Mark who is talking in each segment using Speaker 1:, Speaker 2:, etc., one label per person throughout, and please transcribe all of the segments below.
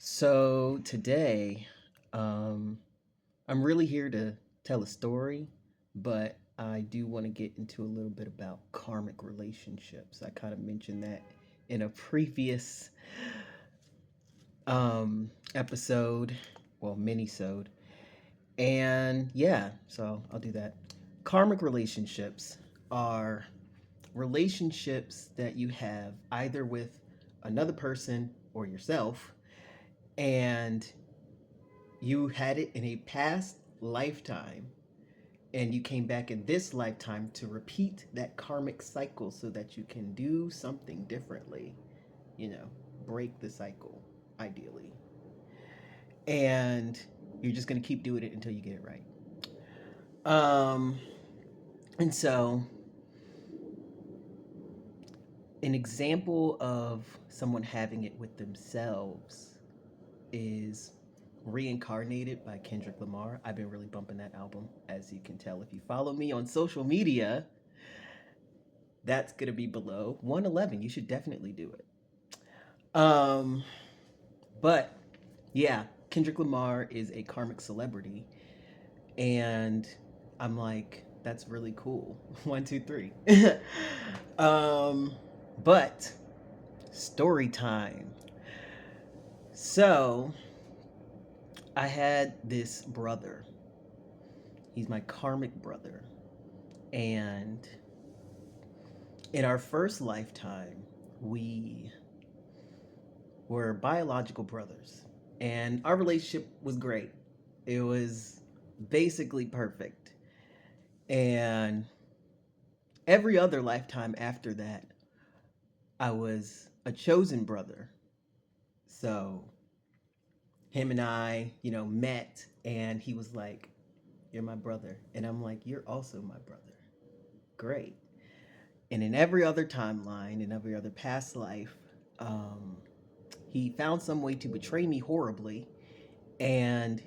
Speaker 1: So today, um, I'm really here to tell a story, but I do want to get into a little bit about karmic relationships. I kind of mentioned that in a previous episode, well, mini-sode. And yeah, so I'll do that. Karmic relationships are relationships that you have either with another person or yourself, and you had it in a past lifetime and you came back in this lifetime to repeat that karmic cycle so that you can do something differently, you know, break the cycle ideally. And you're just going to keep doing it until you get it right. Um and so an example of someone having it with themselves is Reincarnated by Kendrick Lamar. I've been really bumping that album, as you can tell if you follow me on social media. That's gonna be below 111. You should definitely do it. Um, but yeah, Kendrick Lamar is a karmic celebrity, and I'm like, that's really cool. One, two, three. um, but story time. So I had this brother. He's my karmic brother, and in our first lifetime, we were biological brothers, and our relationship was great. It was basically perfect. And every other lifetime after that, I was a chosen brother. So him and I, met, and he was like, "You're my brother." And I'm like, "You're also my brother." Great. And in every other timeline, in every other past life, um, he found some way to betray me horribly. And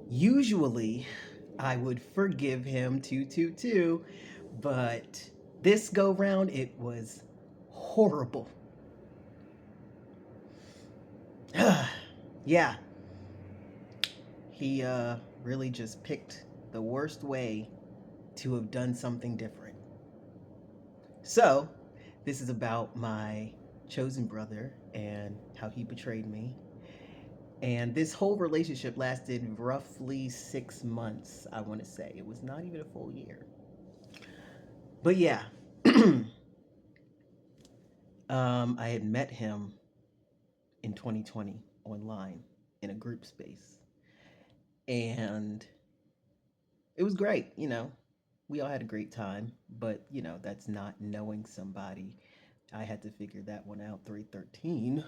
Speaker 1: usually I would forgive him too, but this go round it was horrible. Yeah, he really just picked the worst way to have done something different. So, this is about my chosen brother and how he betrayed me. And this whole relationship lasted roughly 6 months, I want to say. It was not even a full year. But yeah, I had met him in 2020 online in a group space. And it was great, We all had a great time, but that's not knowing somebody. I had to figure that one out 313.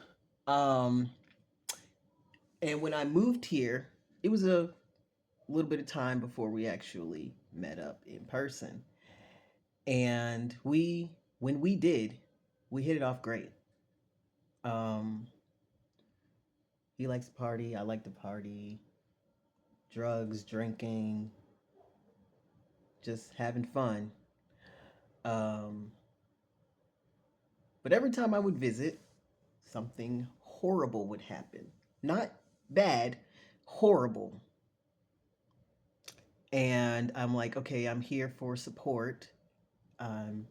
Speaker 1: Um and when I moved here, it was a little bit of time before we actually met up in person. And when we did, we hit it off great. Um he likes to party, I like to party, drugs, drinking, just having fun. Um, but every time I would visit, something horrible would happen. Not bad, horrible. And I'm like, okay, I'm here for support. Um,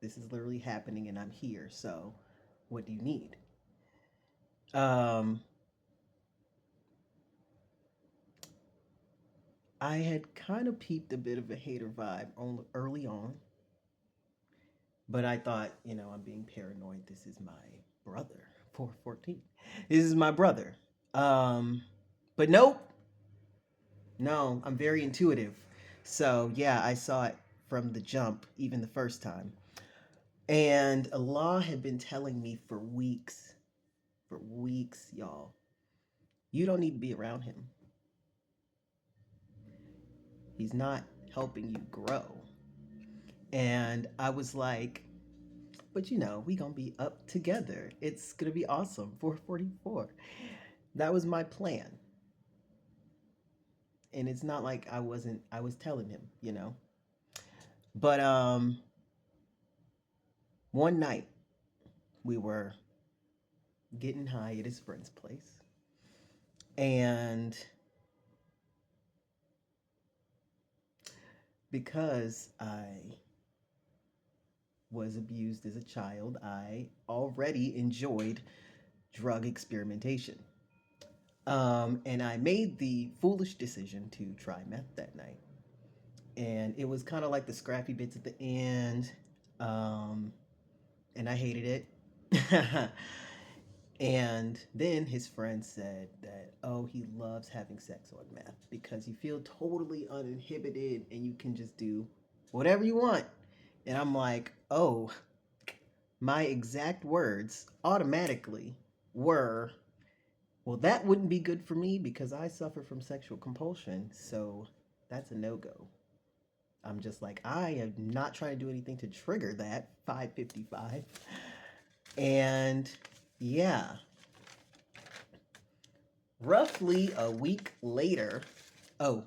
Speaker 1: this is literally happening and I'm here. So what do you need? Um, I had kind of peeped a bit of a hater vibe early on, but I thought, I'm being paranoid. This is my brother. 414. This is my brother. Um, but nope. No, I'm very intuitive. So yeah, I saw it from the jump, even the first time. And Allah had been telling me for weeks, y'all, you don't need to be around him. He's not helping you grow. And I was like, but we gonna be up together. It's gonna be awesome. 444. That was my plan. And it's not like I was telling him. But one night we were getting high at his friend's place. And because I was abused as a child, I already enjoyed drug experimentation. And I made the foolish decision to try meth that night. And it was kind of like the scrappy bits at the end. Um, and I hated it. And then his friend said that, oh, he loves having sex on meth because you feel totally uninhibited and you can just do whatever you want. And I'm like, oh, my exact words automatically were, well, that wouldn't be good for me because I suffer from sexual compulsion. So that's a no go. I'm just like, I am not trying to do anything to trigger that 555. And yeah, roughly a week later, oh,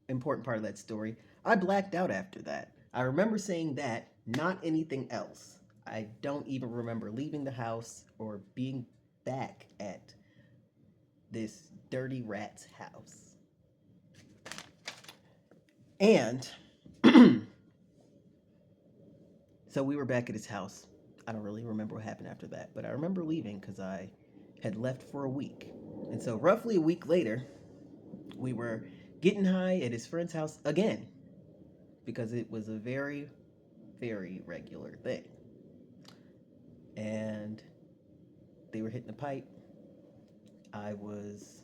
Speaker 1: important part of that story, I blacked out after that. I remember saying that, not anything else. I don't even remember leaving the house or being back at this dirty rat's house. And so we were back at his house. I don't really remember what happened after that, but I remember leaving because I had left for a week. And so, roughly a week later, we were getting high at his friend's house again because it was a very, very regular thing. And they were hitting the pipe. I was,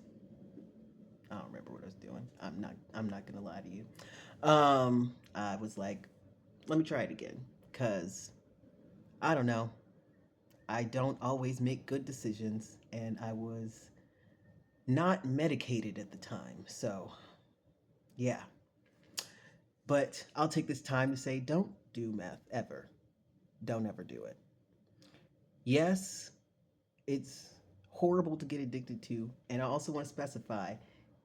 Speaker 1: I don't remember what I was doing. I'm not gonna lie to you. I was like, let me try it again because I don't know. I don't always make good decisions, and I was not medicated at the time. So, yeah. But I'll take this time to say don't do meth ever. Don't ever do it. Yes, it's horrible to get addicted to, and I also want to specify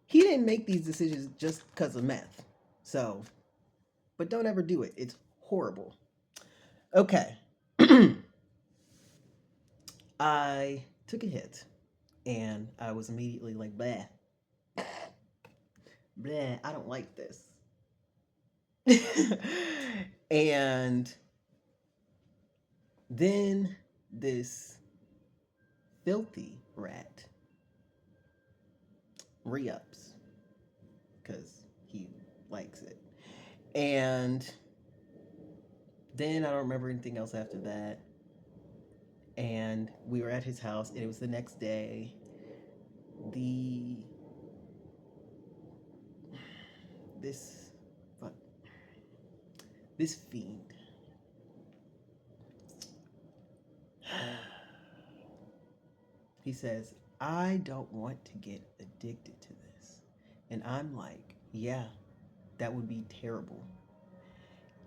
Speaker 1: he didn't make these decisions just because of meth. So, but don't ever do it. It's horrible. Okay. I took a hit and I was immediately like, bleh, bleh, I don't like this. And then this filthy rat re-ups because he likes it. And then I don't remember anything else after that. And we were at his house, and it was the next day. The this fuck this fiend. He says, I don't want to get addicted to this. And I'm like, yeah, that would be terrible.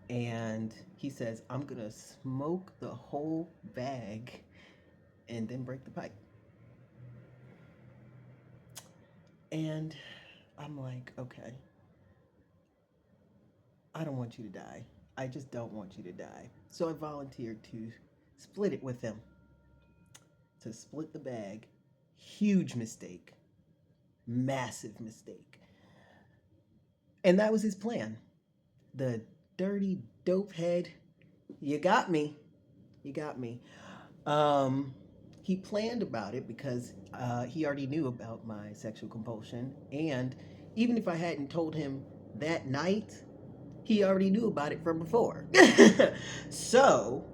Speaker 1: And he says, I'm going to smoke the whole bag and then break the pipe. And I'm like, okay, I don't want you to die. I just don't want you to die. So I volunteered to split it with him, to split the bag. Huge mistake. Massive mistake. And that was his plan. The dirty dope head. You got me. You got me. He planned about it because he already knew about my sexual compulsion. And even if I hadn't told him that night, he already knew about it from before. So,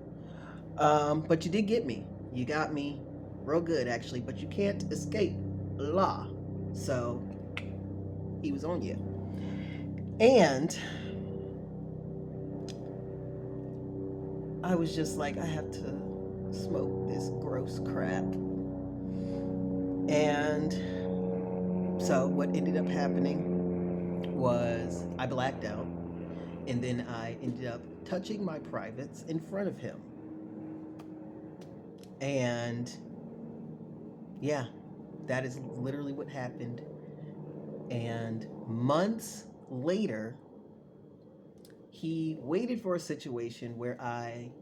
Speaker 1: but you did get me. You got me real good, actually. But you can't escape law. So, he was on you. And I was just like, I have to smoke this gross crap. And so what ended up happening was I blacked out, and then I ended up touching my privates in front of him. And yeah, that is literally what happened. And months later, he waited for a situation where I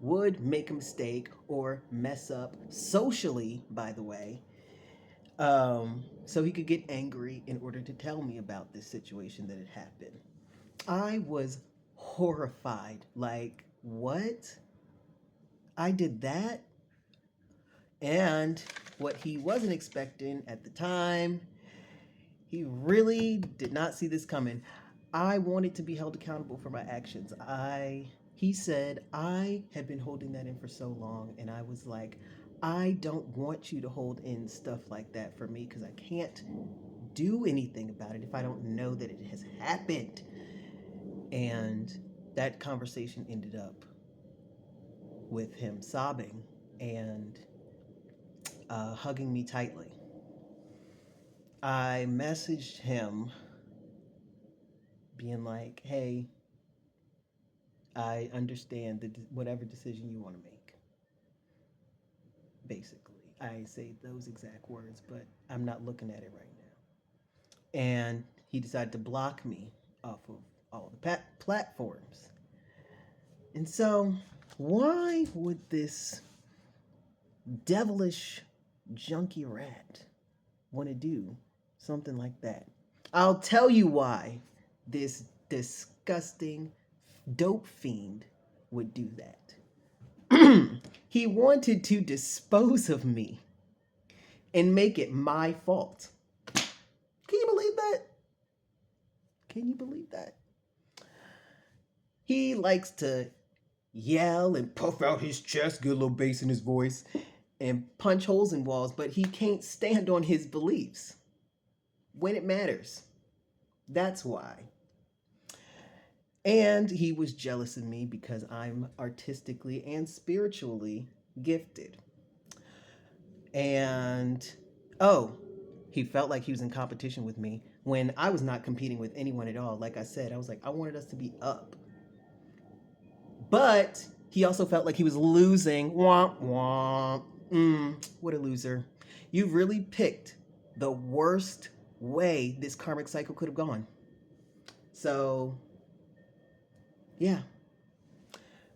Speaker 1: would make a mistake or mess up socially, by the way, so he could get angry in order to tell me about this situation that had happened. I was horrified. Like, what? I did that? And what he wasn't expecting at the time, he really did not see this coming. I wanted to be held accountable for my actions. He said I had been holding that in for so long, and I was like, I don't want you to hold in stuff like that for me because I can't do anything about it if I don't know that it has happened. And that conversation ended up with him sobbing and hugging me tightly. I messaged him being like, hey, I understand that whatever decision you want to make, basically. I say those exact words, but I'm not looking at it right now. And he decided to block me off of all the platforms. And so, why would this devilish junkie rat want to do something like that? I'll tell you why this disgusting dope fiend would do that. He wanted to dispose of me and make it my fault. Can you believe that? Can you believe that? He likes to yell and puff out his chest, get a little bass in his voice, and punch holes in walls, but he can't stand on his beliefs when it matters. That's why. And he was jealous of me because I'm artistically and spiritually gifted. And he felt like he was in competition with me when I was not competing with anyone at all. Like I said, I was like, I wanted us to be up. But he also felt like he was losing. Womp womp. What a loser. You've really picked the worst way this karmic cycle could have gone. So, yeah.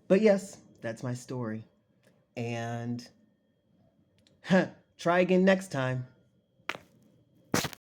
Speaker 1: But yes, that's my story. And try again next time.